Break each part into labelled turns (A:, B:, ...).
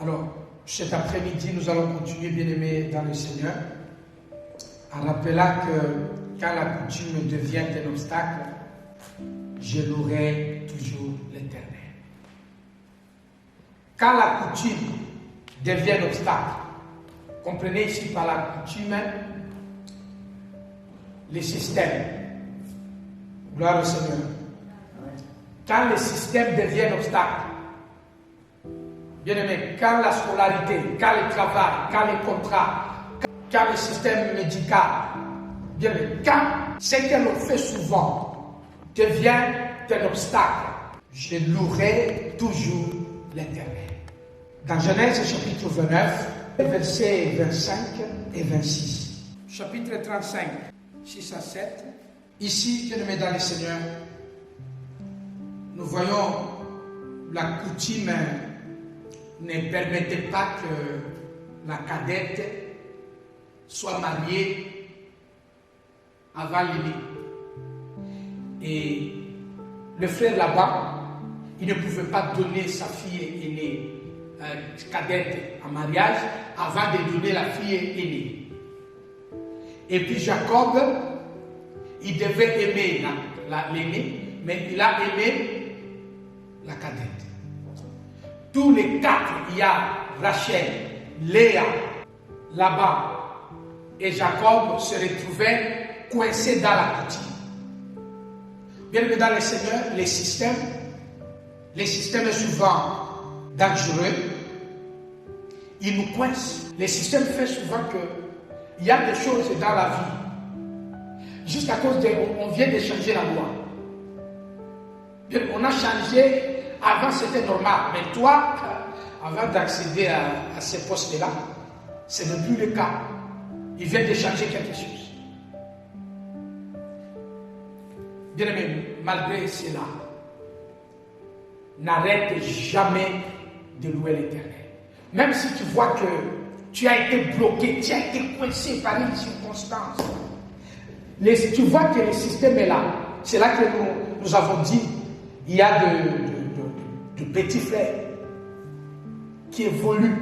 A: Alors, cet après-midi, nous allons continuer, bien-aimés dans le Seigneur, en rappelant que quand la coutume devient un obstacle, je louerai toujours l'Éternel. Quand la coutume devient un obstacle, comprenez ici par la coutume les systèmes. Gloire au Seigneur. Quand le système devient un obstacle, bien-aimé, quand la scolarité, quand le travail, quand les contrats, quand le système médical, bien-aimé, quand ce que l'on fait souvent devient un obstacle, je louerai toujours l'Éternel. Dans Genèse chapitre 29, versets 25 et 26. Chapitre 35, 6 à 7. Ici, bien-aimé dans le Seigneur, nous voyons la coutume ne permettait pas que la cadette soit mariée avant l'aîné. Et le frère là-bas, il ne pouvait pas donner sa fille aînée, cadette en mariage avant de donner la fille aînée. Et puis Jacob, il devait aimer l'aînée, mais il a aimé la cadette. Tous les quatre, il y a Rachel, Léa, Laban et Jacob se retrouvaient coincés dans la coutume. Bien que dans le Seigneur, les systèmes sont souvent dangereux. Ils nous coincent. Les systèmes font souvent qu'il y a des choses dans la vie. Juste à cause on vient de changer la loi. Bien, on a changé. Avant, c'était normal. Mais toi, avant d'accéder à ces postes-là, ce n'est plus le cas. Il vient de changer quelque chose. Bien-aimé, malgré cela, n'arrête jamais de louer l'Éternel. Même si tu vois que tu as été bloqué, tu as été coincé par une circonstance. Tu vois que le système est là. C'est là que nous avons dit, il y a de petits frères qui évoluent.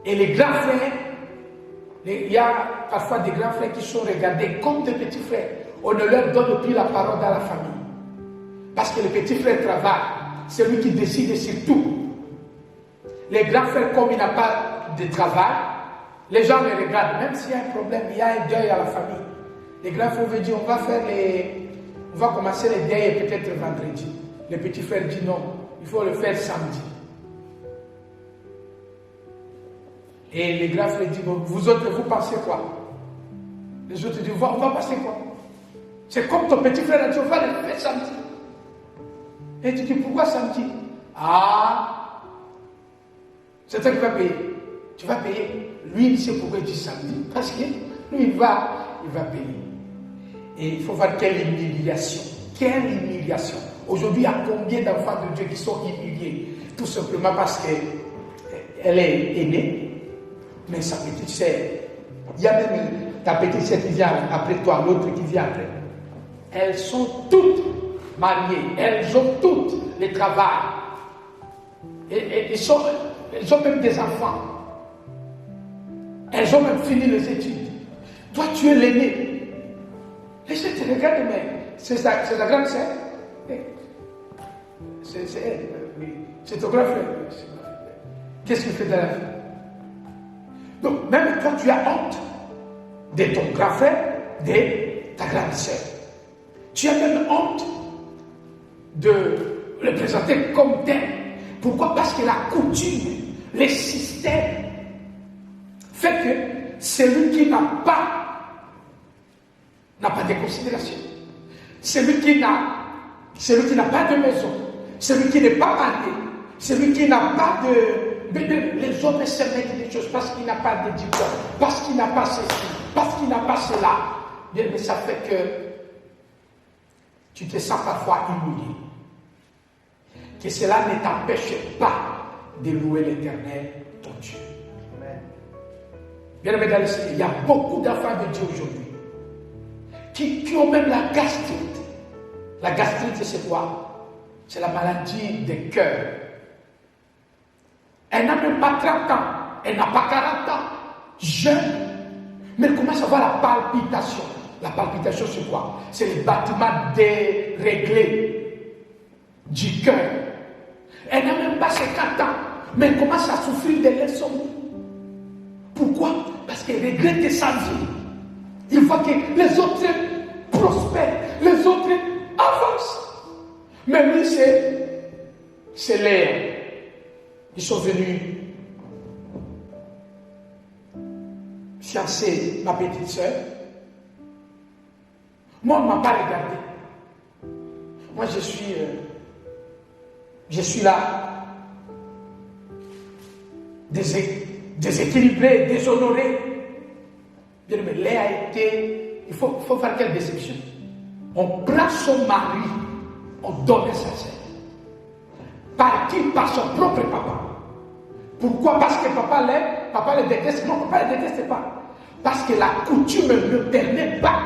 A: Et les grands frères, il y a parfois des grands frères qui sont regardés comme des petits frères. On ne leur donne plus la parole dans la famille. Parce que le petit frère travaille. C'est lui qui décide sur tout. Les grands frères, comme il n'a pas de travail, les gens les regardent. Même s'il y a un problème, il y a un deuil à la famille. Les grands frères veulent dire, on va commencer les deuils peut-être vendredi. Le petit frère dit non, il faut le faire samedi. Et les grands frères disent, vous autres, vous pensez quoi? Les autres disent, on va passer quoi? C'est comme ton petit frère a dit, on va le faire samedi. Et tu dis, pourquoi samedi? Ah, c'est toi qui vas payer. Tu vas payer. Lui, il sait pourquoi il dit samedi. Parce que lui, il va payer. Et il faut voir quelle humiliation. Quelle humiliation. Aujourd'hui, il y a combien d'enfants de Dieu qui sont humiliés? Tout simplement parce qu'elle est aînée, mais sa petite sœur. Il y a même ta petite sœur qui vient après toi, l'autre qui vient après. Elles sont toutes mariées, elles ont toutes le travail. Et elles ont même des enfants. Elles ont même fini les études. Toi, tu es l'aîné. Et je te regarde, mais c'est la grande sœur. C'est elle, oui. C'est ton grand frère. Qu'est-ce qu'il fait dans la vie? Donc, même toi, tu as honte de ton grand frère, de ta grande sœur. Tu as même honte de le présenter comme tel. Pourquoi? Parce que la coutume, les systèmes, fait que celui qui n'a pas de considération. Celui qui n'a pas de maison, celui qui n'est pas marié, celui qui n'a pas de... Les hommes se mettent des choses parce qu'il n'a pas de diplôme, parce qu'il n'a pas ceci, parce qu'il n'a pas cela. Bien, mais ça fait que tu te sens parfois humilié. Que cela ne t'empêche pas de louer l'Éternel, ton Dieu. Bien aimé dans le Seigneur, il y a beaucoup d'enfants de Dieu aujourd'hui qui ont même la gastrite. La gastrite, c'est quoi? C'est la maladie des cœurs. Elle n'a même pas 30 ans. Elle n'a pas 40 ans. Jeune. Mais elle commence à avoir la palpitation. La palpitation, c'est quoi? C'est le battement déréglé du cœur. Elle n'a même pas 50 ans. Mais elle commence à souffrir de l'insomnie. Pourquoi? Parce qu'elle regrette sa vie. Il voit que les autres prospèrent, les autres avancent. Mais lui, c'est Léa. Ils sont venus fiancer ma petite soeur. Moi, on ne m'a pas regardé. Moi, je suis là, déséquilibré, déshonoré. Bien, mais Léa a été... Il faut faire quelle déception? On prend son mari, on donne sa sœur. Par qui? Par son propre papa. Pourquoi? Parce que papa le déteste. Non, papa ne le déteste pas. Parce que la coutume ne permet pas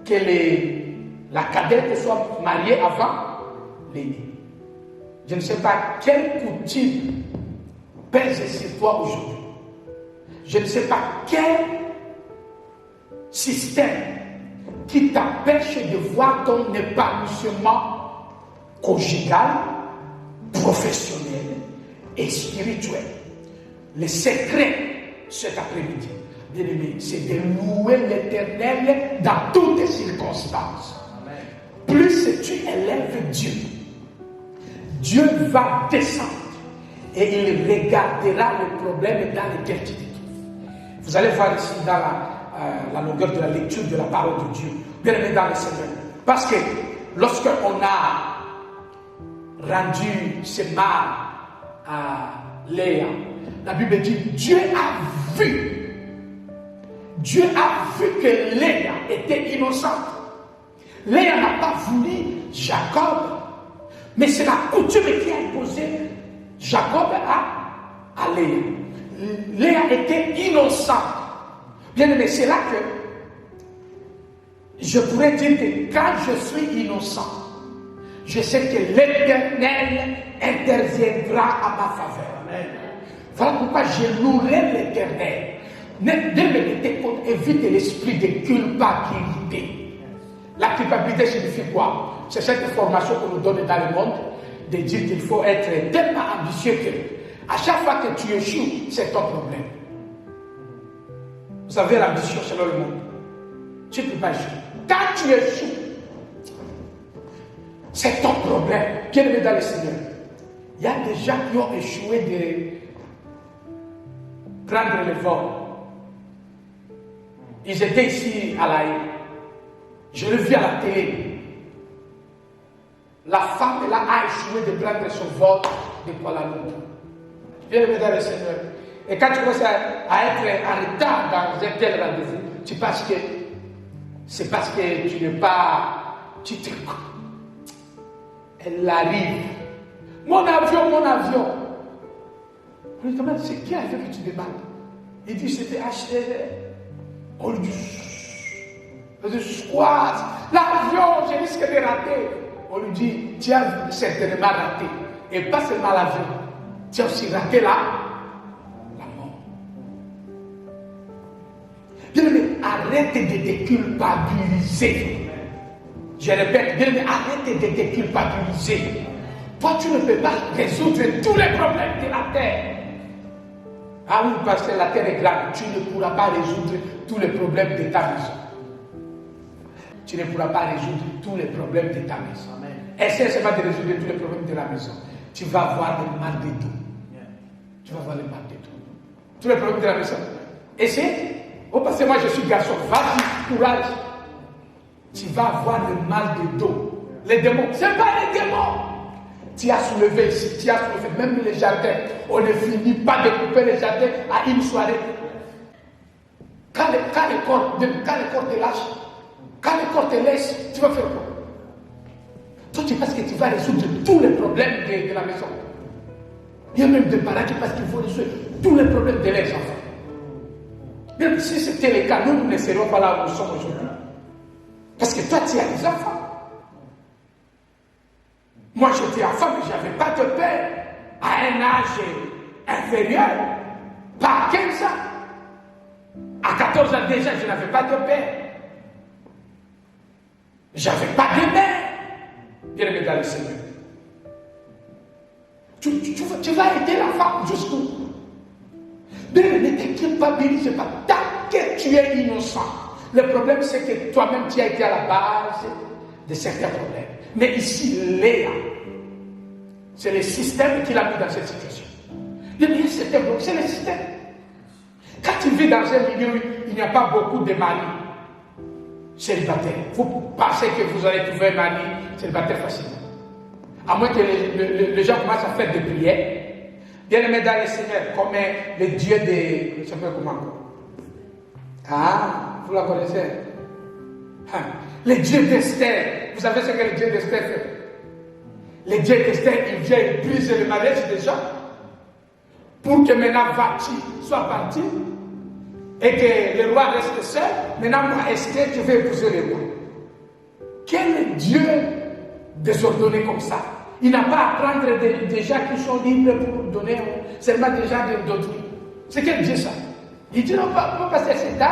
A: que la cadette soit mariée avant l'aîné. Je ne sais pas quelle coutume pèse sur toi aujourd'hui. Je ne sais pas quel système qui t'empêche de voir ton épanouissement conjugal, professionnel et spirituel. Le secret cet après-midi, bien aimé, c'est de louer l'Éternel dans toutes les circonstances. Amen. Plus tu élèves Dieu, Dieu va descendre et il regardera le problème dans lequel tu te trouves. Vous allez voir ici dans la longueur de la lecture de la parole de Dieu, bien aimé dans le Seigneur. Parce que lorsqu'on a rendu ce mal à Léa, la Bible dit Dieu a vu que Léa était innocente. Léa n'a pas voulu Jacob, mais c'est la coutume qui a imposé Jacob à Léa. Léa était innocente. Bien aimé, c'est là que je pourrais dire que quand je suis innocent, je sais que l'Éternel interviendra à ma faveur. Amen. Voilà pourquoi je louerai l'Éternel. Évite l'esprit de culpabilité. La culpabilité signifie quoi? C'est cette formation qu'on nous donne dans le monde de dire qu'il faut être tellement ambitieux que à chaque fois que tu échoues, c'est ton problème. Vous savez, l'ambition selon le monde. Tu ne peux pas échouer. Quand tu échoues, c'est ton problème. Bien aimé dans le Seigneur. Il y a des gens qui ont échoué de prendre le vol. Ils étaient ici à La Haye. Je l'ai vu à la télé. La femme là a échoué de prendre son vol de Kuala Lumpur. Bien aimé dans le Seigneur. Et quand tu commences à être en retard dans un tel rendez-vous, tu penses que c'est parce que tu n'es pas... Elle arrive. Mon avion. On lui demande, c'est qui avion que tu demandes? Il dit, c'était acheté. On lui dit, quoi? L'avion, je risque de rater. On lui dit, tu as certainement raté. Et pas seulement l'avion. Tu as aussi raté la mort. Bien aimé, arrête de te culpabiliser. Je répète, bien aimé, arrête de te culpabiliser. Toi, tu ne peux pas résoudre tous les problèmes de la terre. Ah oui, parce que la terre est grande, tu ne pourras pas résoudre tous les problèmes de ta maison. Tu ne pourras pas résoudre tous les problèmes de ta maison. Essaie seulement de résoudre tous les problèmes de la maison. Tu vas avoir le mal de dos. Tu vas avoir le mal de dos. Tous les problèmes de la maison. Essaie. Oh, parce que moi je suis garçon. Vas-y, courage. Tu vas avoir le mal de dos. Les démons, ce n'est pas les démons. Tu as soulevé ici, tu as soulevé même les jardins. On ne finit pas de couper les jardins à une soirée. Quand le corps te lâche, quand le corps te laisse, tu vas faire quoi? Toi, tu penses que tu vas résoudre tous les problèmes de la maison. Il y a même des parents qui pensent qu'il faut résoudre tous les problèmes de leurs enfants. Même si c'était le cas, nous ne serions pas là où nous sommes aujourd'hui. Parce que toi, tu as des enfants. Moi, j'étais enfant, mais je n'avais pas de père. à un âge inférieur, pas 15 ans. À 14 ans déjà, je n'avais pas de père. J'avais pas de mère. Bien-aimé dans le Seigneur. Tu vas aider la femme jusqu'où? Bien-aimé, ne t'inquiète pas, bénis pas. Tant que tu es innocent. Le problème, c'est que toi-même, tu as été à la base de certains problèmes. Mais ici, Léa, c'est le système qui l'a mis dans cette situation. Bien-aimé, c'est le système. Quand tu vis dans un milieu où il n'y a pas beaucoup de maris célibataires, vous pensez que vous allez trouver un mari célibataire facilement. À moins que les gens commencent à faire des prières. Bien-aimé dans le Seigneur, comme le Dieu de... Je ne sais pas comment. Ah, vous la connaissez? Le Dieu d'Esther. Vous savez ce que le Dieu d'Esther fait? Le Dieu d'Esther, il vient, il brise le mariage des gens pour que maintenant Vati soit parti et que le roi reste seul. Maintenant, moi, Esther, je vais épouser le roi. Quel Dieu désordonné comme ça? Il n'a pas à prendre des gens qui sont libres pour donner seulement des gens d'autrui. C'est quel Dieu ça? Il dit non, pas passer cet temps.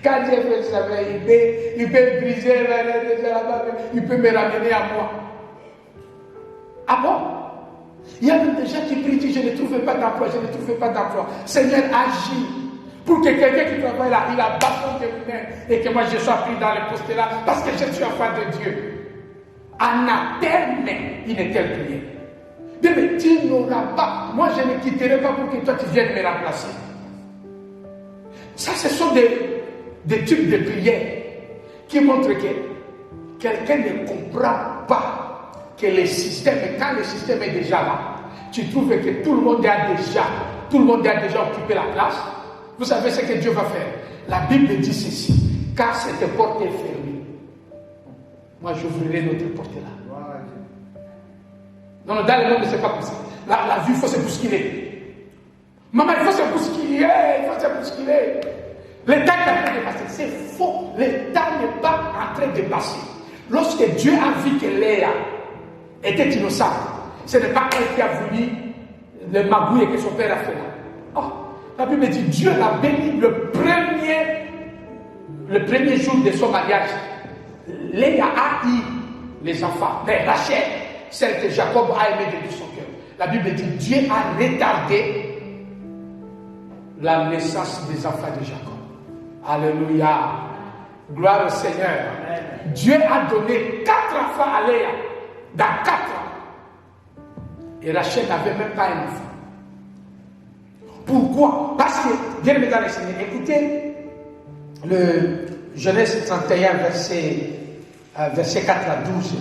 A: Quand Dieu fait ça, il peut briser les gens là-bas, il peut me ramener à moi. Ah bon? Il y a même des gens qui prient, disent, je ne trouve pas d'emploi, je ne trouve pas d'emploi. Seigneur, agis pour que quelqu'un qui travaille là, il a besoin de lui-même et que moi je sois pris dans le poste là parce que je suis enfant de Dieu. Anathème, inutile prière. Mais tu n'auras pas, moi je ne quitterai pas pour que toi tu viennes me remplacer. Ça, ce sont des types de prières qui montrent que quelqu'un ne comprend pas que le système, quand le système est déjà là, tu trouves que tout le monde a déjà occupé la place. Vous savez ce que Dieu va faire? La Bible dit ceci, car cette porte est fermée. Moi, j'ouvrirai notre porte là. Non, dans le monde, c'est pas comme ça. La vie, il faut se bousculer. Maman, il faut se bousculer, Le temps est en train de passer. C'est faux. Le temps n'est pas en train de passer. Lorsque Dieu a vu que Léa était innocente, ce n'est pas elle qui a voulu le magouiller que son père a fait là. Oh, la Bible dit Dieu l'a béni le premier jour de son mariage. Léa a eu les enfants, mais Rachel, celle que Jacob a aimée de tout son cœur. La Bible dit Dieu a retardé la naissance des enfants de Jacob. Alléluia. Gloire au Seigneur. Amen. Dieu a donné 4 enfants à Léa. Dans 4 ans. Et Rachel n'avait même pas un enfant. Pourquoi? Parce que, bien aimé dans le Seigneur, écoutez le Genèse 31, verset 4 à 12.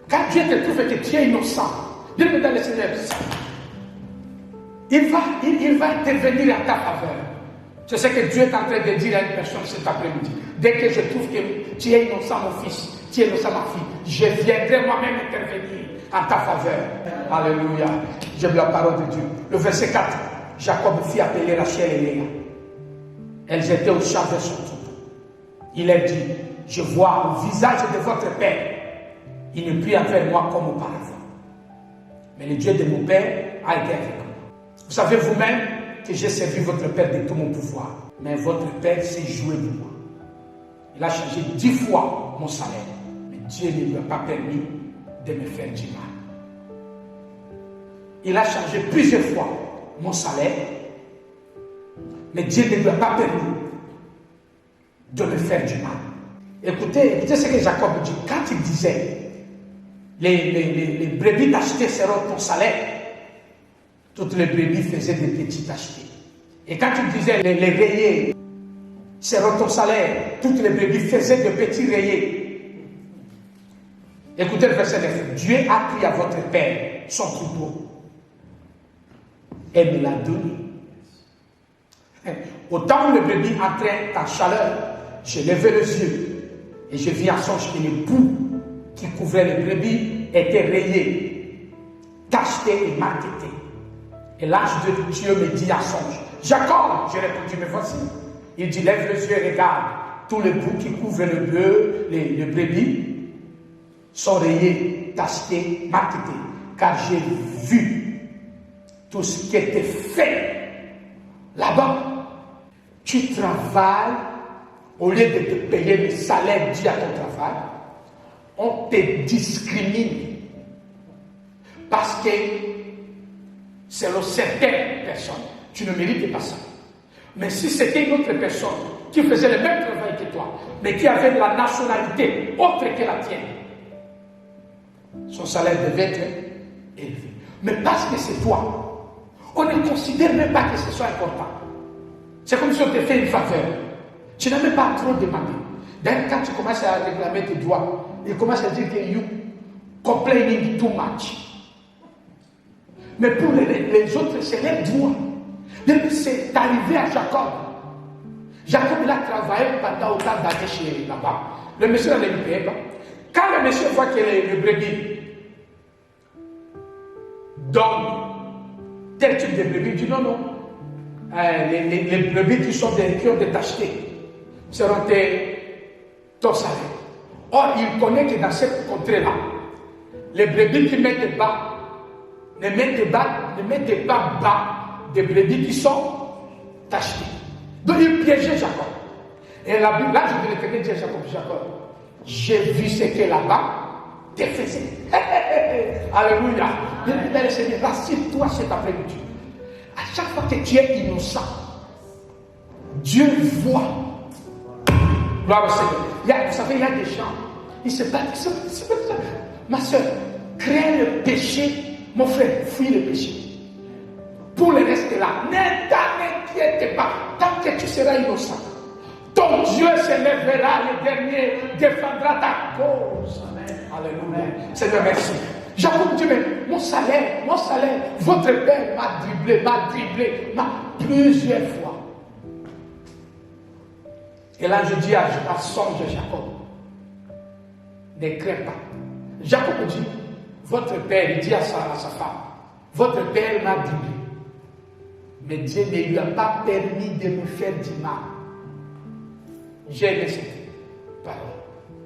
A: Quand Dieu te trouve que tu es innocent, bien aimé dans le Seigneur, il va intervenir à ta faveur. C'est ce que Dieu est en train de dire à une personne cet après-midi. Dès que je trouve que tu es innocent, mon fils, tu es innocent, ma fille, je viendrai moi-même intervenir en ta faveur. Alléluia. J'aime la parole de Dieu. Le verset 4. Jacob fit appeler Rachel et Léa. Elles étaient au champ vers son troupeau. Il leur dit, je vois au visage de votre père. Il ne prie envers moi comme auparavant. Mais le Dieu de mon père a été avec moi. Vous savez vous-même que j'ai servi votre père de tout mon pouvoir. Mais votre père s'est joué de moi. Il a changé 10 fois mon salaire. Mais Dieu ne lui a pas permis de me faire du mal. Il a changé plusieurs fois mon salaire. Mais Dieu ne lui a pas permis de me faire du mal. Écoutez ce que Jacob dit. Quand il disait, les brebis d'acheter seront ton salaire, toutes les brebis faisaient des petits achetés. Et quand il disait, les rayés seront ton salaire, toutes les brebis faisaient de petits rayés. Écoutez le verset 9. Dieu a pris à votre père son troupeau et me l'a donné. Au temps où les brebis entraient en chaleur, j'ai levé les yeux et je vis en songe que les bouts qui couvraient les brebis étaient rayés, tachetés et marquetés. Et l'ange de Dieu me dit en songe, Jacob, j'ai répondu, mais voici. Il dit, lève les yeux et regarde, tous les bouts qui couvrent les brebis sont rayés, tachetés, marquetés, car j'ai vu tout ce qui était fait là-bas. Tu travailles, au lieu de te payer le salaire dû à ton travail, on te discrimine. Parce que selon certaines personnes, tu ne mérites pas ça. Mais si c'était une autre personne qui faisait le même travail que toi, mais qui avait la nationalité autre que la tienne, son salaire devait être élevé. Mais parce que c'est toi, on ne considère même pas que ce soit important. C'est comme si on te fait une faveur. Tu n'as même pas trop demandé. D'ailleurs, quand tu commences à réclamer tes droits, il commence à dire que you complaining too much. Mais pour les autres, c'est leur droit. C'est arrivé à Jacob. Jacob, il a travaillé pendant autant d'années chez là-bas. Le monsieur ne lui payait pas. Quand le monsieur voit que le brebis donne tel type de brebis, il dit non. Les brebis qui ont été achetés seront ton salaire. Or, il connaît que dans cette contrée-là, les brebis qui mettent bas, ne mettez pas bas des brebis qui sont achetées. Donc il piégeait Jacob. Et là, je vais le dire à Jacob, j'ai vu ce que là-bas te faisait. Alléluia. Bien, Seigneur, rassure-toi cet après-midi. À chaque fois que tu es innocent, Dieu voit. Gloire au Seigneur. Vous savez, il y a des gens, ils se battent. Ma soeur, crée le péché. Mon frère, fuis le péché. Pour le reste là, ne t'inquiète pas. Tant que tu seras innocent, ton Dieu se lèvera, le dernier défendra ta cause. Amen. Alléluia. Seigneur, merci. Jacob dit, mais mon salaire, votre père m'a dribblé plusieurs fois. Et là, je dis à songe Jacob, ne crains pas. Jacob dit, votre père, il dit à sa femme, votre père m'a dribblé. Mais Dieu ne lui a pas permis de me faire du mal. J'ai aimé cette parole.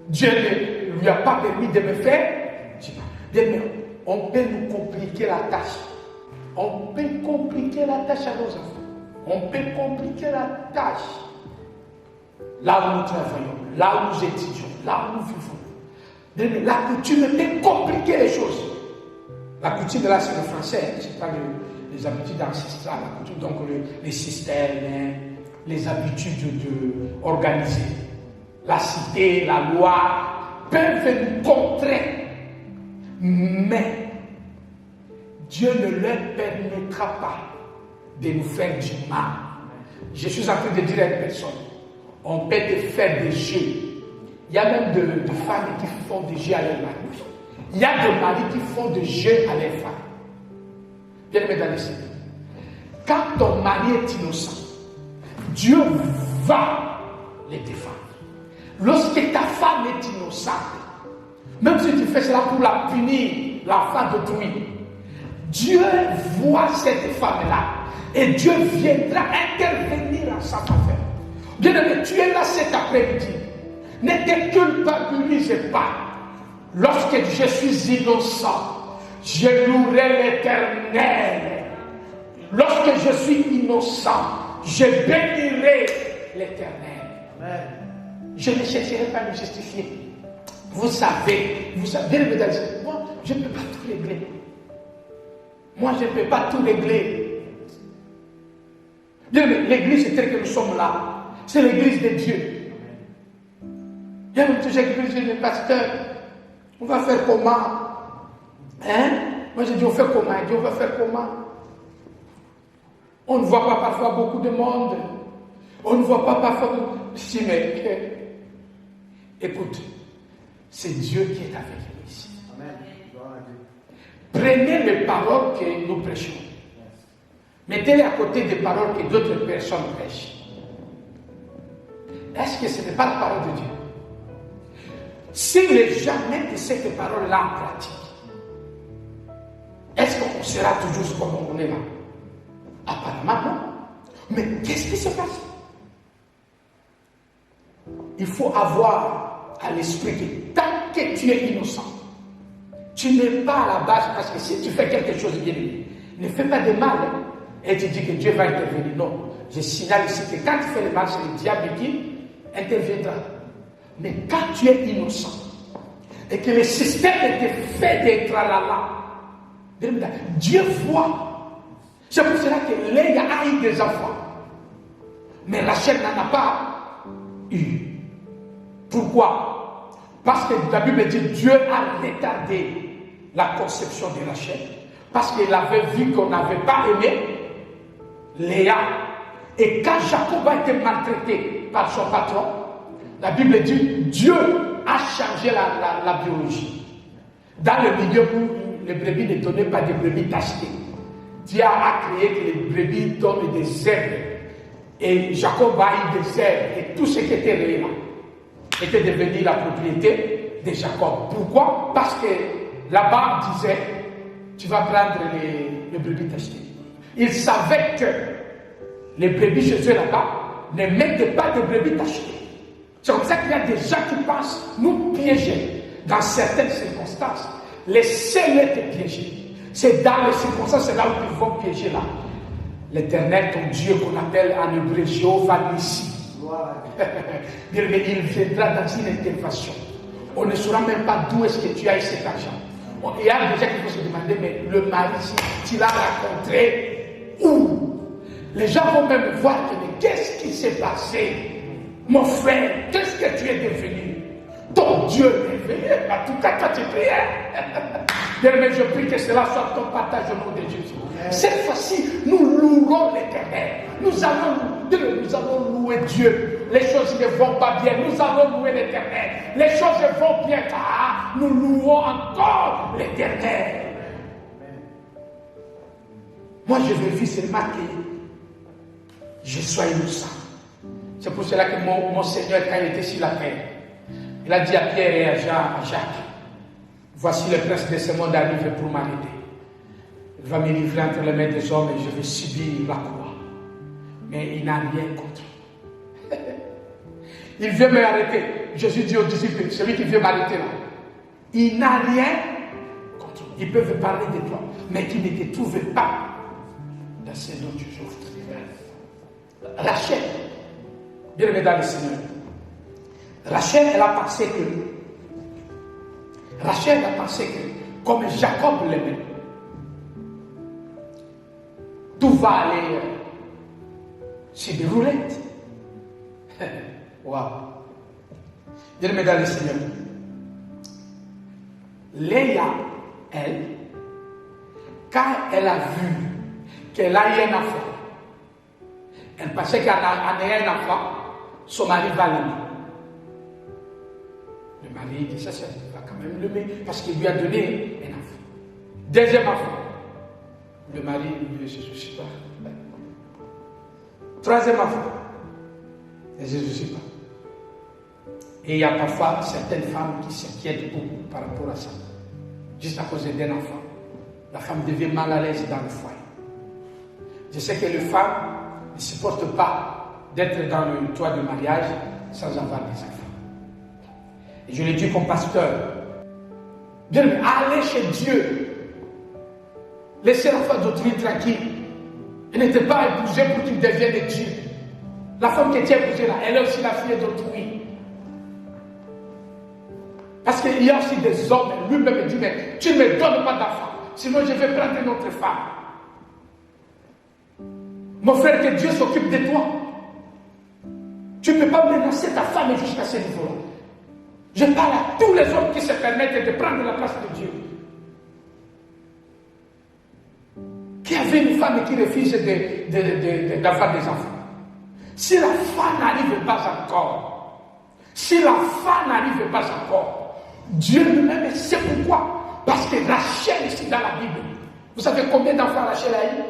A: Dieu ne lui a pas permis de me faire du mal. Bien, mais on peut nous compliquer la tâche. On peut compliquer la tâche à nos enfants. On peut compliquer la tâche. Là où nous travaillons, là où nous étudions, là où nous vivons. Bien, mais la coutume peut compliquer les choses. La coutume, là, c'est le français. C'est pas les habitudes ancestrales. La coutume, donc les systèmes, les habitudes organisées. La cité, la loi peuvent nous contrer. Mais Dieu ne leur permettra pas de nous faire du mal. Je suis en train de dire à une personne, on peut te faire des jeux. Il y a même de femmes qui font des jeux à leur mari. Il y a des maris qui font des jeux à leurs femmes. Bien aimé dans le Seigneur. Quand ton mari est innocent, Dieu va les défendre. Lorsque ta femme est innocente, même si tu fais cela pour la punir, la femme d'autrui, Dieu voit cette femme-là et Dieu viendra intervenir en sa faveur. Bien aimé, tu es là cet après-midi. Ne te culpabilise pas. Lorsque je suis innocent, je louerai l'Éternel. Lorsque je suis innocent, je bénirai l'Éternel. Amen. Je ne chercherai pas à me justifier. Vous savez, moi, je ne peux pas tout régler. Moi, je ne peux pas tout régler. L'église, c'est tel que nous sommes là. C'est l'église de Dieu. Il y a toujours l'église de pasteur. On va faire comment? Hein? Moi, j'ai dit, on fait comment? Il dit, on va faire comment? On ne voit pas parfois beaucoup de monde. On ne voit pas parfois beaucoup. Si, mais écoute, c'est Dieu qui est avec nous ici. Amen. Prenez les paroles que nous prêchons. Mettez-les à côté des paroles que d'autres personnes prêchent. Est-ce que ce n'est pas la parole de Dieu? Si les gens mettent cette parole-là en pratique, est-ce qu'on sera toujours comme on est là? Apparemment, non. Mais qu'est-ce qui se passe? Il faut avoir à l'esprit que tant que tu es innocent, Tu n'es pas à la base, parce que si tu fais quelque chose de bien, ne fais pas de mal, et tu dis que Dieu va intervenir. Non, je signale ici que quand tu fais le mal, c'est le diable qui interviendra. Mais quand tu es innocent, et que le système était fait d'être là, Dieu voit. C'est pour cela que Léa a eu des enfants. Mais Rachel n'en a pas eu. Pourquoi? Parce que la Bible dit que Dieu a retardé la conception de Rachel. Parce qu'il avait vu qu'on n'avait pas aimé Léa. Et quand Jacob a été maltraité par son patron, la Bible dit Dieu a changé la biologie. Dans le milieu où les brebis ne donnaient pas de brebis tachetées, Dieu a créé que les brebis donnent des herbes. Et Jacob a eu des herbes. Et tout ce qui était réel était devenu la propriété de Jacob. Pourquoi? Parce que là-bas disait tu vas prendre les brebis tachetées. Il savait que les brebis chez eux là-bas ne mettaient pas de brebis tachetées. C'est comme ça qu'il y a des gens qui pensent nous piéger dans certaines circonstances. Laissez-les te piéger. C'est dans les circonstances, c'est là où ils vont piéger là. L'Éternel, ton Dieu qu'on appelle en hébreu Jéhovah Nissi. Il viendra dans une intervention. On ne saura même pas d'où est-ce que tu as eu cet argent. Il y a déjà qui vont se demander, mais le mari, tu l'as rencontré où? Les gens vont même voir que, mais qu'est-ce qui s'est passé? Mon frère, qu'est-ce que tu es devenu? Ton Dieu est venu. En tout cas, quand tu priais. Mais je prie que cela soit ton partage au nom de Jésus. Cette fois-ci, nous louerons l'Éternel. Nous allons louer Dieu. Les choses ne vont pas bien. Nous allons louer l'Éternel. Les choses vont bien car nous louons encore l'Éternel. Moi, je vérifie seulement que je sois innocent. C'est pour cela que mon Seigneur, quand il était sur la terre, il a dit à Pierre et à Jacques, voici le prince de ce monde arrive pour m'arrêter. Il va me livrer entre les mains des hommes et je vais subir la croix. Mais il n'a rien contre. Il vient m'arrêter. Jésus dit aux disciples, celui qui vient m'arrêter là, il n'a rien contre. Ils peuvent parler de toi, mais qui ne te trouvent pas dans ce dont tu souffres. Rachel, bien aimé dans le Seigneur, Rachel, elle a pensé que, comme Jacob l'aimait, tout va aller sur des roulettes. Waouh! Bien aimé dans le Seigneur, Léa, elle, quand elle a vu qu'elle a eu un enfant, elle pensait qu'en ayant un enfant, son mari va l'aimer. Le mari dit ça, il va quand même l'aimer parce qu'il lui a donné un enfant. Deuxième enfant, le mari ne se soucie pas. Troisième enfant, ne se soucie pas. Et il y a parfois certaines femmes qui s'inquiètent beaucoup par rapport à ça. Juste à cause d'un enfant. La femme devient mal à l'aise dans le foyer. Je sais que les femmes ne supportent pas d'être dans le toit de mariage sans avoir des enfants. Et je l'ai dit comme pasteur. Bien, allez chez Dieu. Laissez l'enfant d'autrui tranquille. Elle n'était pas épousée pour qu'il devienne Dieu. La femme qui était épousée là, elle est aussi la fille d'autrui. Parce qu'il y a aussi des hommes, lui-même dit, mais tu ne me donnes pas d'enfant, sinon je vais prendre une autre femme. Mon frère, que Dieu s'occupe de toi. Tu ne peux pas menacer ta femme jusqu'à ce niveau-là. Je parle à tous les hommes qui se permettent de prendre la place de Dieu. Qui avait une femme qui refuse d'avoir des enfants. Si la femme n'arrive pas encore, Dieu lui-même sait pourquoi. Parce que Rachel, ici dans la Bible, vous savez combien d'enfants Rachel a eu?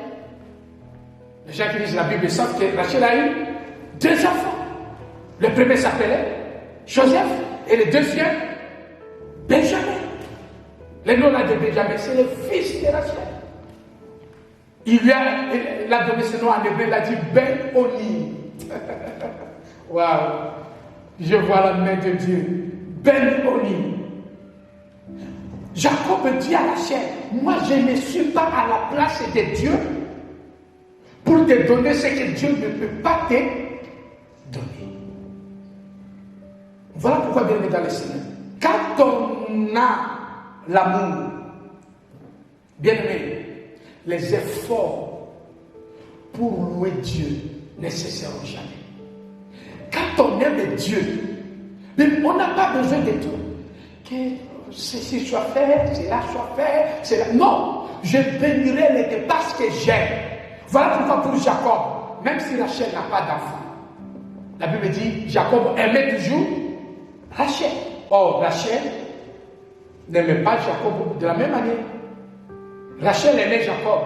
A: Les gens qui lisent la Bible savent que Rachel a eu 2 enfants. Le premier s'appelait Joseph et le deuxième Benjamin. Le nom là de Benjamin, c'est le fils de Rachel. Il a donné ce nom en hébreu, il a dit Ben-Oni. Waouh! Je vois la main de Dieu. Ben-Oni. Jacob dit à Rachel, moi je ne suis pas à la place de Dieu pour te donner ce que Dieu ne peut pas te donner. Voilà pourquoi, bien aimé dans le Seigneur, quand on a l'amour, bien aimé, les efforts pour louer Dieu ne cesseront jamais. Quand on aime Dieu, on n'a pas besoin de tout. Que ceci soit fait, cela soit fait, cela. Non, je bénirai les deux parce que j'aime. Voilà pourquoi pour Jacob, même si Rachel n'a pas d'enfant, la Bible dit Jacob aimait toujours Rachel. Or, Rachel n'aimait pas Jacob de la même manière. Rachel aimait Jacob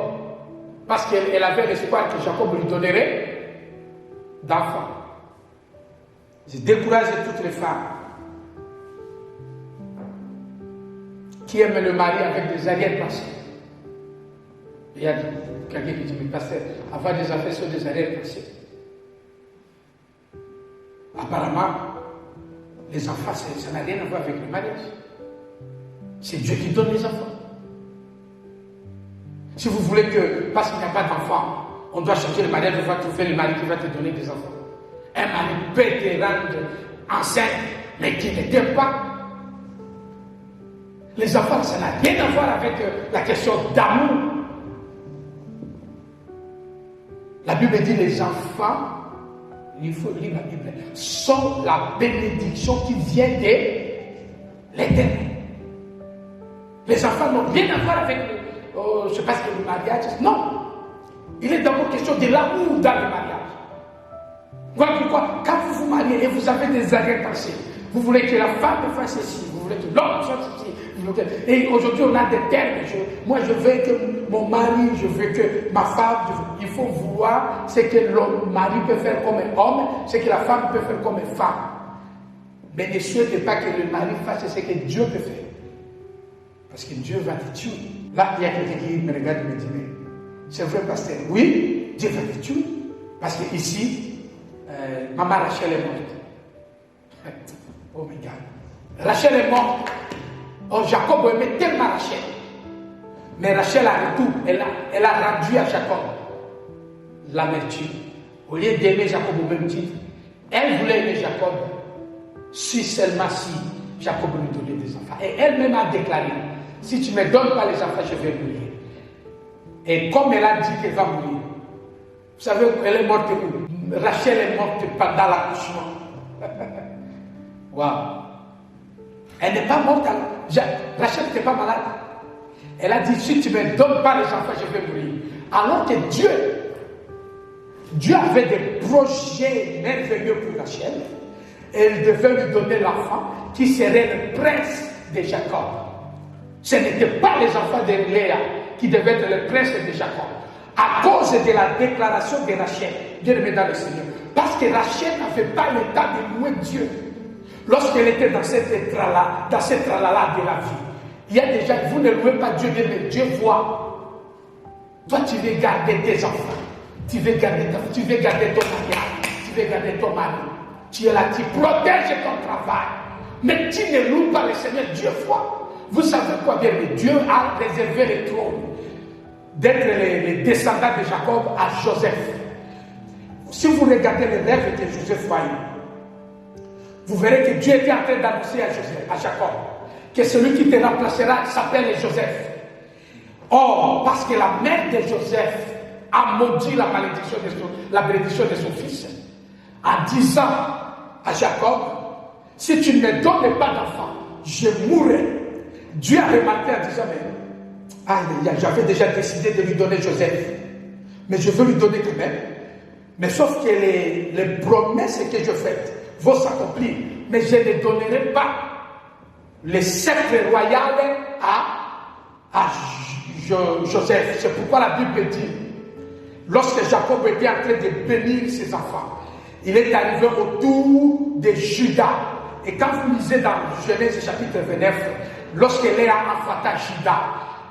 A: parce qu'elle avait l'espoir que Jacob lui donnerait d'enfants. Je décourage toutes les femmes qui aiment le mari avec des arrière-pensées. Il y a quelqu'un qui dit, mais pasteur, avoir des enfants sur des arrière-pensées. Apparemment, les enfants, ça n'a rien à voir avec le mariage. C'est Dieu qui donne les enfants. Si vous voulez que, parce qu'il n'y a pas d'enfants, on doit changer le mariage, on va trouver le mari qui va te donner des enfants. Un mari peut te rendre enceinte, mais qui ne t'aime pas. Les enfants, ça n'a rien à voir avec la question d'amour. La Bible dit les enfants, il faut lire la Bible, sont la bénédiction qui vient de l'Éternel. Les enfants n'ont rien à voir avec je ne sais pas ce que le mariage. Non. Il est d'abord question de l'amour dans le mariage. Voilà pourquoi, quand vous vous mariez et vous avez des arrière-pensées, vous voulez que la femme fasse ceci, vous voulez que l'homme fasse ceci. Et aujourd'hui, on a des termes. Moi, je veux que mon mari, je veux que ma femme, il faut vouloir ce que le mari peut faire comme un homme, ce que la femme peut faire comme une femme. Mais ne souhaitez pas que le mari fasse ce que Dieu peut faire. Parce que Dieu va te tuer. Là, il y a quelqu'un qui me regarde et me dit, mais c'est vrai, pasteur. Oui, Dieu va te tuer. Parce que ici, maman Rachel est morte. Oh my God. Rachel est morte. Oh, Jacob aimait tellement Rachel. Mais Rachel a retour. Elle a rendu à Jacob l'amertume. Au lieu d'aimer Jacob au même titre, elle voulait aimer Jacob si seulement si Jacob lui donnait des enfants. Et elle-même a déclaré, si tu ne me donnes pas les enfants, je vais mourir. Et comme elle a dit qu'elle va mourir, vous savez, elle est morte où? Rachel est morte pendant l'accouchement. Waouh! Elle n'est pas morte. Rachel n'était pas malade. Elle a dit, si tu ne me donnes pas les enfants, je vais mourir. Alors que Dieu avait des projets merveilleux pour Rachel. Elle devait lui donner l'enfant qui serait le prince de Jacob. Ce n'était pas les enfants de Léa qui devaient être le prince de Jacob. À cause de la déclaration de Rachel, Dieu le met dans le Seigneur. Parce que Rachel n'avait pas le temps de louer Dieu. Lorsqu'elle était dans cette tralala de la vie, il y a des gens, vous ne louez pas Dieu, mais Dieu voit. Toi, tu veux garder tes enfants, tu veux garder ton mariage, tu veux garder ton mari. Tu es là, tu protèges ton travail, mais tu ne loues pas le Seigneur, Dieu voit. Vous savez quoi bien, mais Dieu a réservé le trône d'être les descendants de Jacob à Joseph. Si vous regardez les rêves que Joseph voyait, vous verrez que Dieu était en train d'annoncer à Jacob que celui qui te remplacera s'appelle Joseph. Or, parce que la mère de Joseph a maudit la bénédiction de son fils, en disant à Jacob, si tu ne me donnes pas d'enfant, je mourrai. Dieu a remarqué en disant, mais j'avais déjà décidé de lui donner Joseph, mais je veux lui donner quand même. Mais sauf que les promesses que je fais vont s'accomplir, mais je ne donnerai pas le sceptre royal à Joseph. C'est pourquoi la Bible dit, lorsque Jacob était en train de bénir ses enfants, il est arrivé autour de Judas. Et quand vous lisez dans Genèse chapitre 29, lorsque Léa enfanta Judas,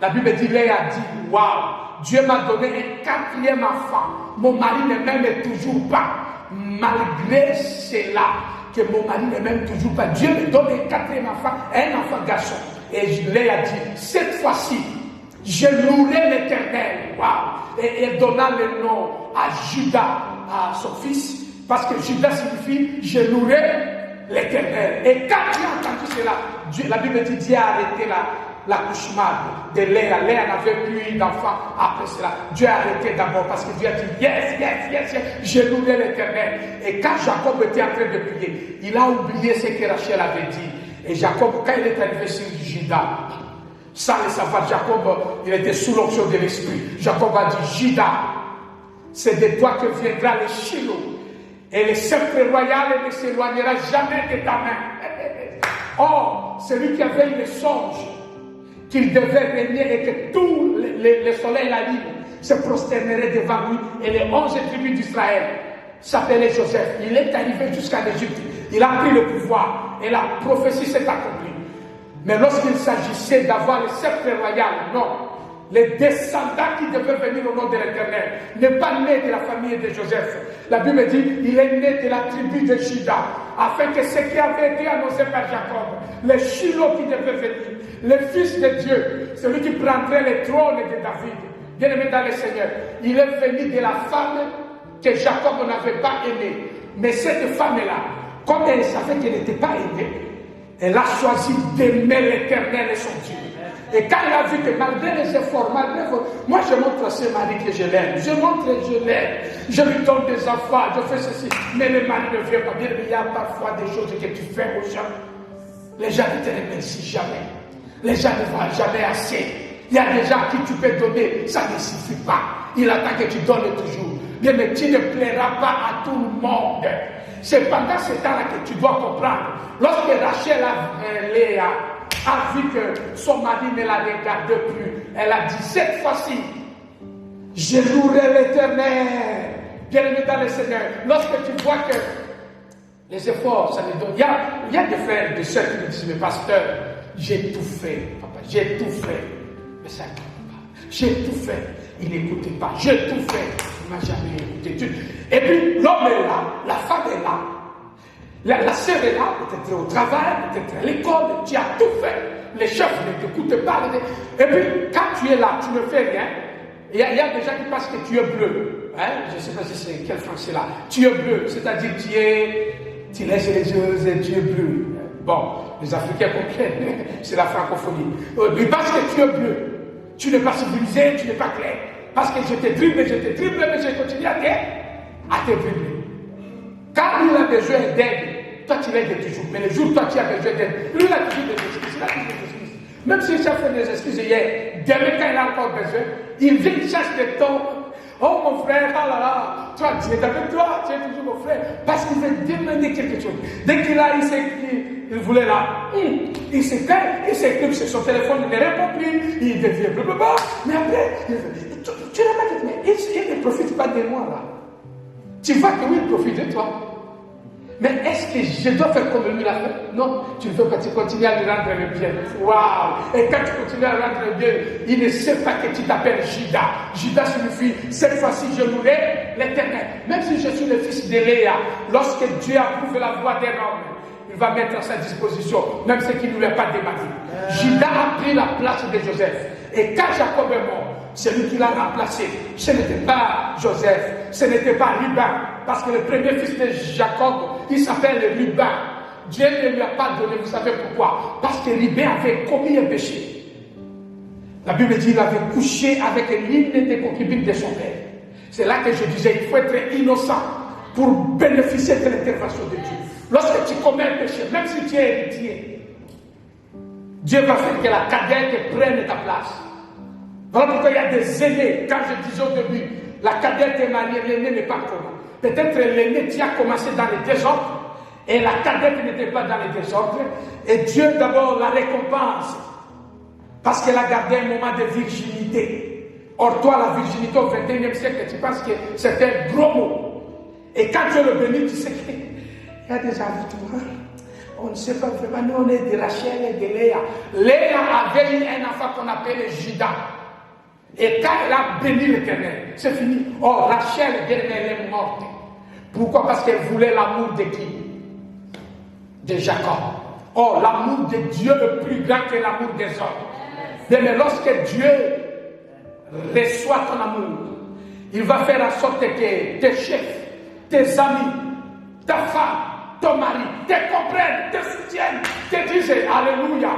A: la Bible dit, Léa dit, waouh, Dieu m'a donné un quatrième enfant. Mon mari ne m'aime toujours pas. Malgré cela, que mon mari ne m'aime toujours pas. Dieu me donne un quatrième enfant, un enfant garçon. Et Léa dit, cette fois-ci, je louerai l'Éternel. Wow. Et elle donna le nom à Judas, à son fils, parce que Judas signifie, je louerai l'Éternel. Et quand tu as entendu cela, la Bible dit, Dieu a arrêté l'accouchement de Léa. Léa n'avait plus d'enfant après cela. Dieu a arrêté d'abord parce que Dieu a dit yes, je louerai l'Éternel. Et quand Jacob était en train de prier, il a oublié ce que Rachel avait dit. Et Jacob, quand il est arrivé sur Judas, sans le savoir, Jacob, il était sous l'onction de l'esprit. Jacob a dit, Judas, c'est de toi que viendra le Shiloh. Et le sceptre royal ne s'éloignera jamais de ta main. Or, celui qui avait eu le songe qu'il devait régner et que tout le soleil et la lune se prosterneraient devant lui, et les 11 tribus d'Israël s'appelaient Joseph. Il est arrivé jusqu'en Égypte. Il a pris le pouvoir et la prophétie s'est accomplie. Mais lorsqu'il s'agissait d'avoir le sceptre royal, non. Les descendants qui devaient venir au nom de l'Éternel n'est pas né de la famille de Joseph. La Bible dit, il est né de la tribu de Juda, afin que ce qui avait été annoncé par Jacob, le Shiloh qui devait venir, le Fils de Dieu, celui qui prendrait le trône de David, bien aimé dans le Seigneur, il est venu de la femme que Jacob n'avait pas aimée. Mais cette femme-là, comme elle savait qu'elle n'était pas aimée, elle a choisi d'aimer l'Éternel et son Dieu. Et quand il a vu que malgré les efforts, moi je montre à ce mari que je l'aime, je l'aime, je lui donne des enfants, je fais ceci, mais le mari ne vient pas bien. Il y a parfois des choses que tu fais aux gens. Les gens ne te remercient jamais. Les gens ne voient jamais assez. Il y a des gens à qui tu peux donner, ça ne suffit pas. Il attend que tu donnes toujours. Bien, mais tu ne plairas pas à tout le monde. C'est pendant ce temps-là que tu dois comprendre. Lorsque Rachel Léa a vu que son mari ne la regardait plus, elle a dit, cette fois-ci, je louerai l'Éternel. Bien-aimé dans le Seigneur, lorsque tu vois que les efforts, ça ne donne. Il y a des frères, des sœurs qui me disent, mais pasteur, j'ai tout fait, papa, j'ai tout fait. Mais ça ne compte pas. J'ai tout fait. Il n'écoutait pas. J'ai tout fait. Il ne m'a jamais écouté. Et puis, l'homme est là, la femme est là. La sœur est là, peut-être au travail, peut-être à l'école, tu as tout fait. Les chefs ne t'écoutent pas. Et puis, quand tu es là, tu ne fais rien. Il y a des gens qui pensent que tu es bleu. Hein? Je ne sais pas si c'est quel français là. Tu es bleu, c'est-à-dire tu laisses les yeux et tu es bleu. Bon, les Africains comprennent, c'est la francophonie. Mais parce que tu es bleu, tu n'es pas civilisé, tu n'es pas clair. Parce que je te dribble, mais je continue à te dribbler. Quand il a besoin d'aide, toi tu l'aides toujours. Mais le jour où toi tu as besoin d'aide, lui il a toujours des excuses. Même si tu as fait des excuses hier, demain quand il a encore besoin, il vient chercher des temps. Oh mon frère, ah là là, toi tu es avec toi, tu es toujours mon frère. Parce qu'il veut demander quelque chose. Dès qu'il a, il voulait là. Il s'éclipse sur son téléphone, il ne répond plus, il devient blablabla. Mais après, tu remarques, mais il ne profite pas de moi là. Tu vois que oui, il profite de toi. Mais est-ce que je dois faire comme lui l'a fait? Non, tu ne fais pas, tu continues à lui rendre le bien. Waouh! Et quand tu continues à lui rendre le bien, il ne sait pas que tu t'appelles Judas. Judas signifie, cette fois-ci je louerai l'Éternel. Même si je suis le fils de Léa, lorsque Dieu approuve la voix d'un homme, il va mettre à sa disposition, même ce qui ne lui a pas demandé. Judas a pris la place de Joseph. Et quand Jacob est mort, celui qui l'a remplacé, ce n'était pas Joseph, ce n'était pas Ruben, parce que le premier fils de Jacob, il s'appelle Ruben. Dieu ne lui a pas donné, vous savez pourquoi? Parce que Ruben avait commis un péché. La Bible dit qu'il avait couché avec l'une des concubines de son père. C'est là que je disais, il faut être innocent pour bénéficier de l'intervention de Dieu. Lorsque tu commets un péché, même si tu es héritier, Dieu va faire que la cadette prenne ta place. Voilà pourquoi il y a des aînés. Quand je disais au début, la cadette est mariée, l'aîné n'est pas comment. Peut-être l'aîné qui a commencé dans les désordres et la cadette n'était pas dans les désordres. Et Dieu d'abord la récompense parce qu'elle a gardé un moment de virginité. Or toi, la virginité au XXIe siècle, tu penses que c'est un gros mot. Et quand Dieu le bénit, tu sais qu'il y a des avouements. On ne sait pas vraiment, nous on est de Rachel et de Léa. Léa avait eu un enfant qu'on appelait Judas. Et quand elle a béni l'Éternel, c'est fini. Oh, Rachel, elle est morte. Pourquoi? Parce qu'elle voulait l'amour de qui? De Jacob. Oh, l'amour de Dieu est plus grand que l'amour des hommes. Mais lorsque Dieu reçoit ton amour, il va faire en sorte que tes chefs, tes amis, ta femme, ton mari te comprennent, te soutiennent, te disent Alléluia.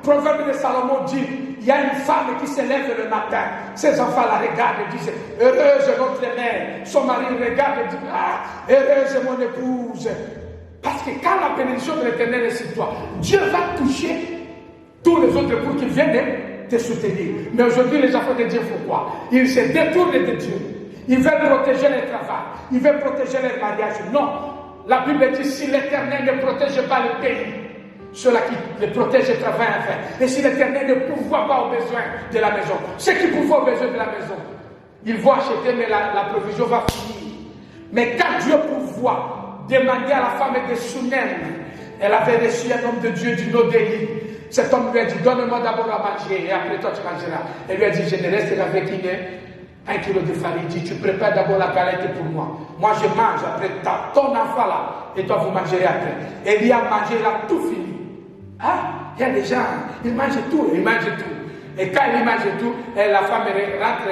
A: Proverbe de Salomon dit, il y a une femme qui se lève le matin, ses enfants la regardent et disent, heureuse notre mère. Son mari regarde et dit, ah, heureuse mon épouse. Parce que quand la bénédiction de l'Éternel est sur toi, Dieu va toucher tous les autres pour qu'ils viennent te soutenir. Mais aujourd'hui, les enfants de Dieu font quoi? Ils se détournent de Dieu. Ils veulent protéger leur travail. Ils veulent protéger leur mariage. Non. La Bible dit, si l'Éternel ne protège pas le pays, ceux-là qui le protègent travaillent enfin. Et si l'Éternel ne pourvoit pas aux besoins de la maison, ceux qui pourvoient aux besoins de la maison, ils vont acheter, mais la provision va finir. Mais quand Dieu pourvoit, demandez à la femme de Sunem, elle avait reçu un homme de Dieu du nom d'Élie. Cet homme lui a dit, donne-moi d'abord à manger, et après toi tu mangeras. Elle lui a dit, je ne resterai avec un kilo de farine. Il dit, tu prépares d'abord la galette pour moi. Moi je mange après ton enfant là, et toi vous mangerez après. Élie a mangé, il a tout fini. Ah, il y a des gens, ils mangent tout, ils mangent tout. Et quand ils mangent tout, la femme rentre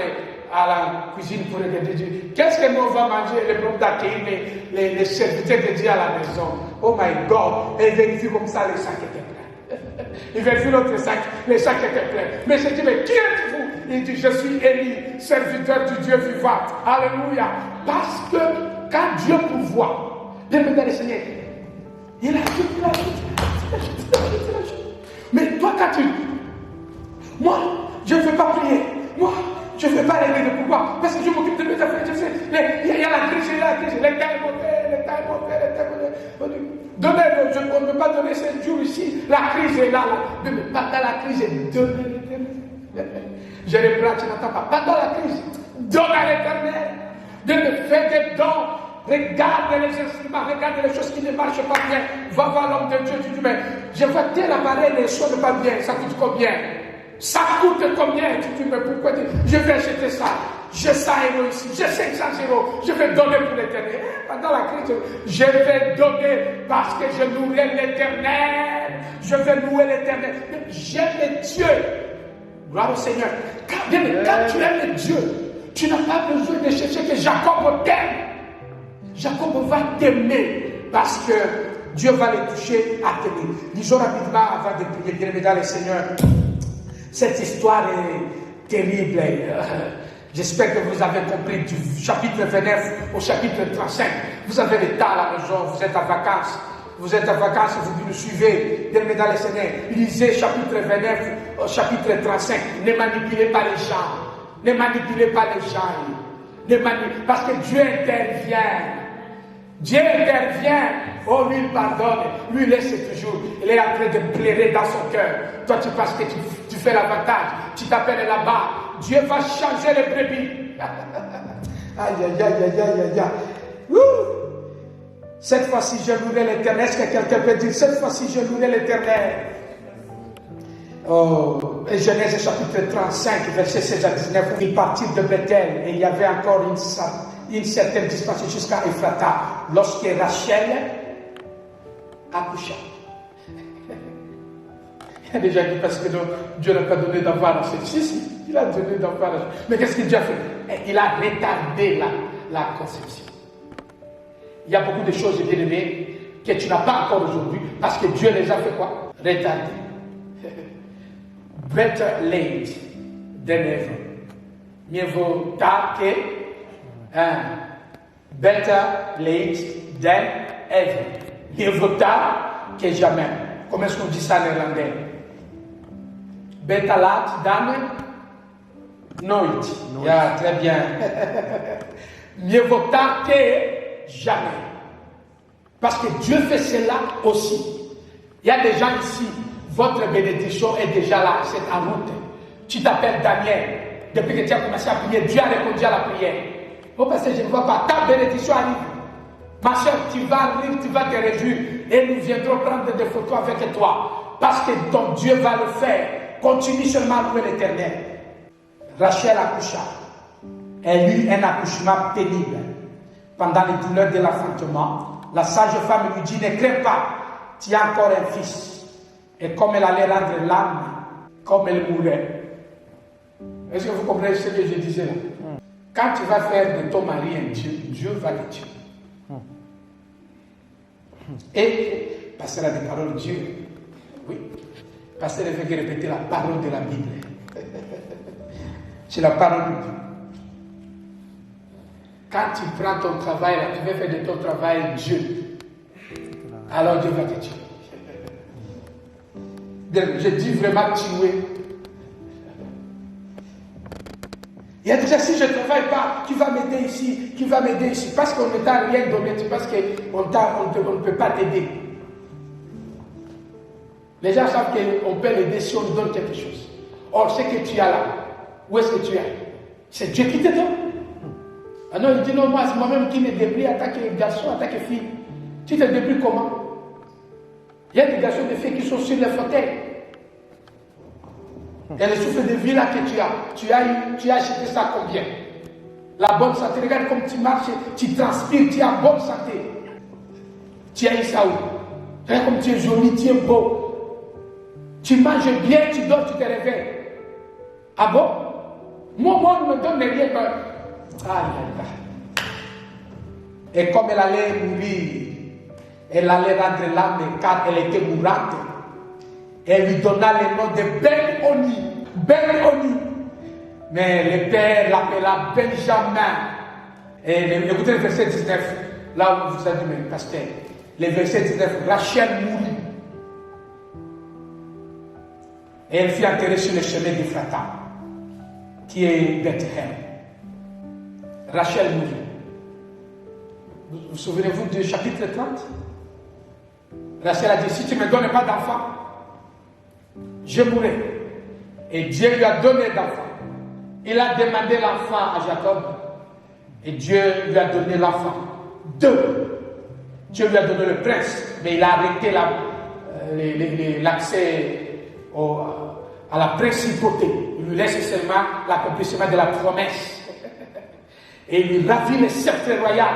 A: à la cuisine pour regarder Dieu. Qu'est-ce que nous va manger? Les problèmes d'accueillir les serviteurs de Dieu à la maison. Oh my God! Et il vérifie comme ça, les sacs étaient pleins. Il vérifie l'autre sac, les sacs étaient pleins. Mais je dis, mais qui êtes-vous? Il dit, je suis Élie, serviteur du Dieu vivant. Alléluia. Parce que quand Dieu pourvoit, demandez le Seigneur, il a tout. Mais toi, quand tu... Moi, je ne veux pas prier. Moi, je ne fais pas l'aider de pouvoir. Parce que je m'occupe de mes affaires. Il y a la crise, les temps est mauvais. Donnez, on ne peut pas donner 7 jours ici. La crise est là. Pendant la crise, donnez l'éternel. Je reprends, tu n'entends pas. Pendant la crise, donne à l'éternel. De me faire des dons. Regarde les instruments, regarde les choses qui ne marchent pas bien. Va voir l'homme de Dieu, tu dis, mais je vois tel appareil, les choses ne pas bien, ça coûte combien? Ça coûte combien? Tu dis, mais pourquoi? Je vais acheter ça. J'ai 100 € ici, j'ai 500 €, je vais donner pour l'éternel. Pendant la crise, je vais donner parce que je louerai l'éternel. Je vais louer l'éternel. J'aime Dieu. Gloire au Seigneur. Quand tu aimes Dieu, tu n'as pas besoin de chercher que Jacob t'aime. Jacob va t'aimer parce que Dieu va les toucher à t'aimer. Disons rapidement avant de prier, bien mesdames et Seigneur, cette histoire est terrible. J'espère que vous avez compris du chapitre 29 au chapitre 35. Vous avez le temps à la maison, vous êtes en vacances. Vous êtes en vacances, vous nous suivez, bien mesdames et Seigneur. Lisez chapitre 29 au chapitre 35. Ne manipulez pas les gens. Ne manipulez pas les gens. Parce que Dieu intervient. Dieu intervient, oh lui il pardonne, lui il laisse toujours, il est en train de pleurer dans son cœur. Toi tu penses que tu fais l'avantage, tu t'appelles là-bas, Dieu va changer les brebis. Aïe. Cette fois-ci je louerai l'éternel. Est-ce que quelqu'un peut dire, cette fois-ci je louerai l'éternel? Oh, et Genèse chapitre 35, verset 16 à 19, ils partirent de Bethel et il y avait encore une certaine distance jusqu'à Ephrata, lorsque Rachel accoucha. Il y a déjà dit parce que Dieu n'a pas donné d'enfant à Rachel. Si, il a donné d'enfant à Rachel. Mais qu'est-ce qu'il a fait? Il a retardé la conception. Il y a beaucoup de choses, bien aimées, que tu n'as pas encore aujourd'hui, parce que Dieu les a fait quoi? Retardé. Better late than never. Mieux vaut tard que better late than ever. Mieux vaut tard que jamais. Comment est-ce qu'on dit ça en néerlandais? Better late than nooit. Yeah, très bien. Mieux vaut tard que jamais. Parce que Dieu fait cela aussi. Il y a des gens ici, votre bénédiction est déjà là, c'est en route. Tu t'appelles Daniel. Depuis que tu as commencé à prier, Dieu a répondu à la prière. Oh, parce que je ne vois pas, ta bénédiction arrive. Ma soeur, tu vas arriver, tu vas te réjouir. Et nous viendrons prendre des photos avec toi. Parce que ton Dieu va le faire. Continue seulement à louer l'Éternel. Rachel accoucha. Elle eut un accouchement pénible. Pendant les douleurs de l'enfantement, la sage femme lui dit, ne crains pas, tu as encore un fils. Et comme elle allait rendre l'âme, comme elle mourait. Est-ce que vous comprenez ce que je disais là? Quand tu vas faire de ton mari un Dieu, Dieu va le tuer. Et, pasteur a des paroles de Dieu. Oui. Pasteur ne fait que répéter la parole de la Bible. C'est la parole de Dieu. Quand tu prends ton travail, là, tu veux faire de ton travail Dieu. Alors Dieu va te tuer. Je dis vraiment tuer. Il y a déjà, si je ne travaille pas, qui va m'aider ici, qui va m'aider ici, parce qu'on ne t'a rien donné, parce qu'on ne peut pas t'aider. Les gens savent qu'on peut l'aider si on lui donne quelque chose. Or, ce que tu as là, où est-ce que tu es? C'est Dieu qui te donne. Ah non, il dit non, moi, c'est moi-même qui me débrouille, attaque garçon, attaque fille. Tu te débrouilles comment? Il y a des garçons et des filles qui sont sur les fauteuils. Et le souffle de vie là que tu as acheté ça combien? La bonne santé, regarde comme tu marches, tu transpires, tu es en bonne santé. Tu as eu ça où? Regarde comme tu es joli, tu es beau. Tu manges bien, tu dors, tu te réveilles. Ah bon? Moi, on ne me donne rien. Et comme elle allait mourir, elle allait rendre l'âme car elle était mourante. Elle lui donna le nom de Ben-Oni. Ben-Oni. Mais le père l'appela Benjamin. Et écoutez le verset 19. Là où vous avez dit, mais pasteur, le verset 19, Rachel mourut. Et elle fut enterrée sur le chemin d'Ephrata, qui est Bethléem. Rachel mourut. Vous souvenez-vous du chapitre 30? Rachel a dit, si tu ne me donnes pas d'enfant, je mourrai. Et Dieu lui a donné d'enfant. Il a demandé l'enfant à Jacob. Et Dieu lui a donné l'enfant. Dieu lui a donné le prince. Mais il a arrêté l'accès à la principauté. Il lui laisse seulement l'accomplissement de la promesse. Et il lui ravit le sceptre royal.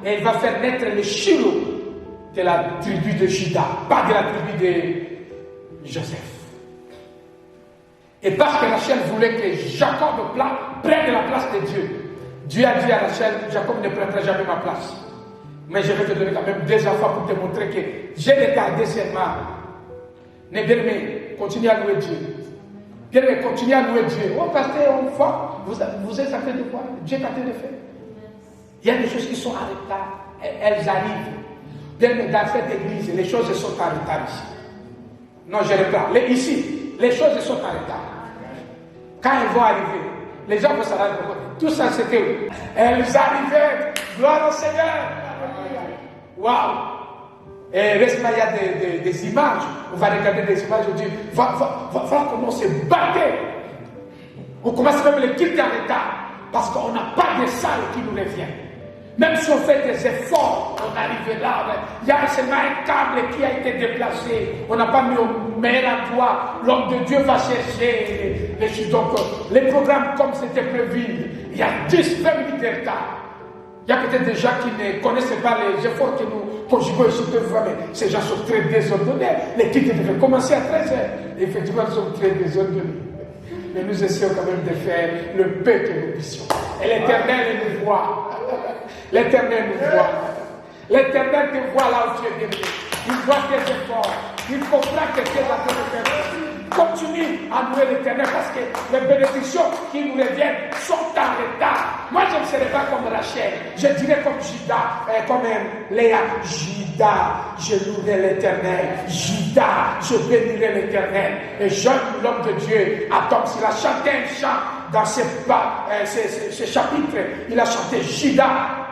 A: Et il va faire naître le Shiloh de la tribu de Juda, pas de la tribu de Joseph. Et parce que Rachel voulait que Jacob prenne la place de Dieu, Dieu a dit à Rachel, Jacob ne prendra jamais ma place. Mais je vais te donner quand même 2 enfants pour te montrer que j'ai regardé seulement. Mais bien aimé, continue à louer Dieu. Bien aimé, continue à louer Dieu. Oh, pasteur, on voit, vous êtes en train de voir, Dieu est en train de faire. Il y a des choses qui sont en retard, elles arrivent. Bien aimé, dans cette église, les choses sont en retard ici. Non, je reprends. Ici, les choses sont en retard. Quand elles vont arriver, les gens vont s'en rendre compte. Tout ça, c'était elles arrivaient. Gloire au Seigneur. Waouh. Et reste là, il y a des images. On va regarder des images. On dit, voilà comment on se battait. On commence même les quitter en retard. Parce qu'on n'a pas de salle qui nous revient. Même si on fait des efforts, on arrive là. Il y a seulement un câble qui a été déplacé. On n'a pas mis au meilleur endroit. L'homme de Dieu va chercher les choses. Donc, les programmes comme c'était prévu, il y a 10-20 minutes de retard. Il y a peut-être des gens qui ne connaissent pas les efforts que nous conjuguons ici. Mais ces gens sont très désordonnés. Les titres devaient commencer à 13h. Effectivement, ils sont très désordonnés. Mais nous essayons quand même de faire le peu que nous puissions. Et l'Éternel nous voit. L'Éternel nous voit. L'Éternel te voit là où tu es bien. Il voit tes efforts. Il comprend que tu es en train de faire. Continue à louer l'Éternel parce que les bénédictions qui nous reviennent sont en retard. Moi, je ne serai pas comme Rachel. Je dirais comme Judas, comme Léa. Judas, je louerai l'Éternel. Judas, je bénirai l'Éternel. Et Jean, l'homme de Dieu, Adam, il a chanté un chant dans ce chapitre. Il a chanté Judas.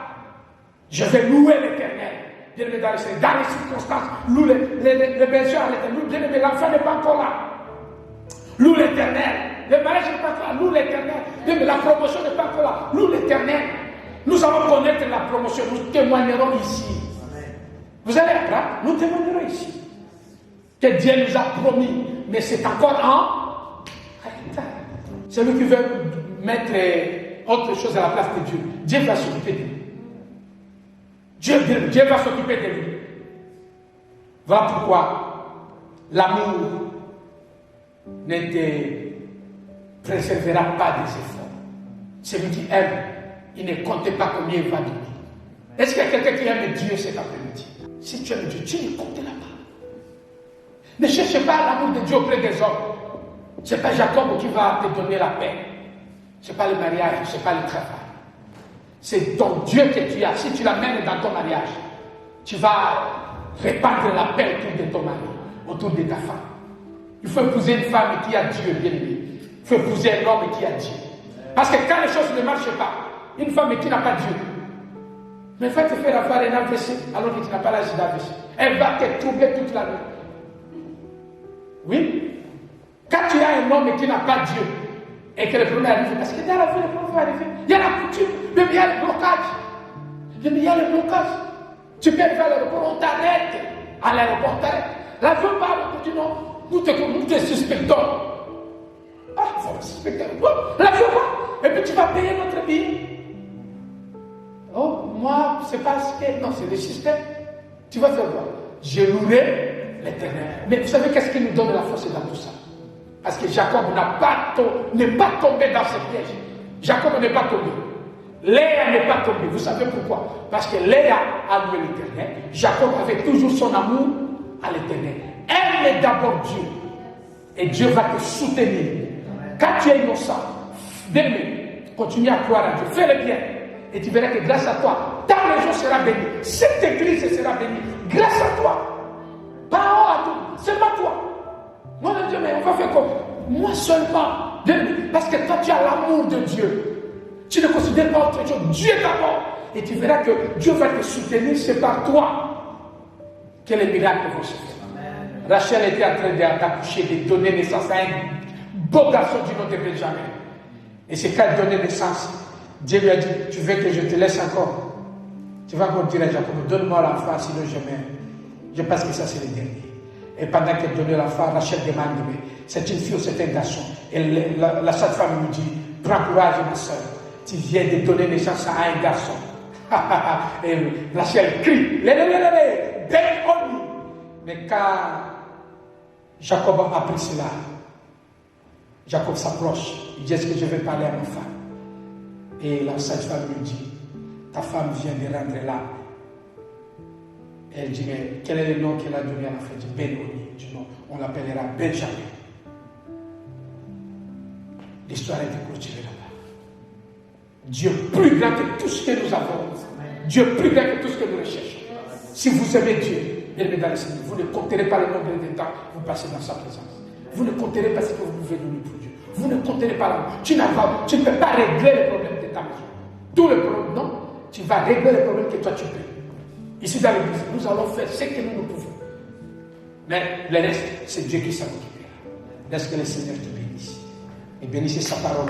A: Je vais louer l'Éternel. Bien aimé, dans les circonstances, loue les bergers à l'Éternel. Bien aimé, l'enfant n'est pas encore là. Loue l'Éternel. Le mariage n'est pas encore là. Loue l'Éternel. Bien aimé, la promotion n'est pas encore là. Loue l'Éternel. Nous allons connaître la promotion. Nous témoignerons ici. Amen. Vous allez apprendre. Nous témoignerons ici. Que Dieu nous a promis. Mais c'est encore en retard. Celui qui veut mettre autre chose à la place de Dieu, Dieu va s'occuper de lui. Dieu va s'occuper de lui. Voilà pourquoi L'amour ne te préservera pas des efforts. Celui qui aime, il ne compte pas combien il va donner. Est-ce qu'il y a quelqu'un qui aime Dieu cet après-midi? Si tu aimes Dieu, tu ne comptes pas. Ne cherche pas l'amour de Dieu auprès des hommes. Ce n'est pas Jacob qui va te donner la paix. Ce n'est pas le mariage, ce n'est pas le travail. C'est ton Dieu que tu as. Si tu l'amènes dans ton mariage, tu vas répandre la paix autour de ton mari, autour de ta femme. Il faut épouser une femme qui a Dieu, bien aimé. Il faut épouser un homme qui a Dieu. Parce que quand les choses ne marchent pas, une femme qui n'a pas Dieu, mais va te faire avoir un AVC alors que tu n'as pas l'âge d'AVC. Elle va te troubler toute la nuit. Oui. Quand tu as un homme qui n'a pas Dieu, et que le problème arrive, parce que dans la vie, le problème va arriver. Il y a la coutume, même il y a le blocage. Même il y a le blocage. Tu peux aller à l'aéroport, on t'arrête. À l'aéroport, on t'arrête. L'avion parle, on dit non, nous te suspectons. Ah, il faut suspecter. L'avion va, et puis tu vas payer notre billet. Oh, moi, c'est pas ce que. Non, c'est le système. Tu vas faire quoi? Je louerai l'Éternel. Mais vous savez qu'est-ce qui nous donne la force dans tout ça? Parce que Jacob n'est pas tombé dans ce piège. Jacob n'est pas tombé. Léa n'est pas tombée. Vous savez pourquoi? Parce que Léa a loué l'Éternel. Jacob avait toujours son amour à l'Éternel. Aime d'abord Dieu. Et Dieu va te soutenir. Quand tu es innocent, continue à croire à Dieu. Fais le bien. Et tu verras que grâce à toi, ta maison sera bénie. Cette église sera bénie. Grâce à toi. Pas à toi. Seulement toi. Moi, je dis, mais on va faire comme moi seulement. Parce que toi, tu as l'amour de Dieu. Tu ne considères pas autre chose. Dieu d'abord. Et tu verras que Dieu va te soutenir. C'est par toi que les miracles vont se faire. Rachel était en train d'accoucher, de donner naissance à un beau garçon du nom de Benjamin. Et c'est quand elle donnait naissance, Dieu lui a dit, tu veux que je te laisse encore? Tu vas encore dire à Jacob, donne-moi l'enfant, sinon je meurs. Je pense que ça c'est le dernier. Et pendant qu'elle donnait l'enfant, Rachel demande, mais c'est une fille ou c'est un garçon? Et la sage-femme lui dit, prends courage ma soeur, tu viens de donner naissance à un garçon. Et Rachel crie, mais quand Jacob a appris cela, Jacob s'approche, il dit, est-ce que je vais parler à ma femme? Et la sage-femme lui dit, ta femme vient de rendre là. Elle dit, mais quel est le nom qu'elle a donné à la fête? Ben-Oni. Du nom, on l'appellera Benjamin. L'histoire est clôturée là-bas. Dieu plus grand que tout ce que nous avons. Dieu plus grand que tout ce que nous recherchons. Si vous aimez Dieu, bien-aimés dans le Seigneur, vous ne compterez pas le nombre de temps que vous passez dans sa présence. Vous ne compterez pas ce que vous pouvez donner pour Dieu. Vous ne compterez pas l'amour. Tu ne peux pas régler les problèmes de ta maison. Tous les problèmes, non. Tu vas régler les problèmes que toi tu peux. Ici dans l'église, nous allons faire ce que nous pouvons. Mais le reste, c'est Dieu qui s'en occupera. Laisse que le Seigneur te bénisse. Et bénisse sa parole.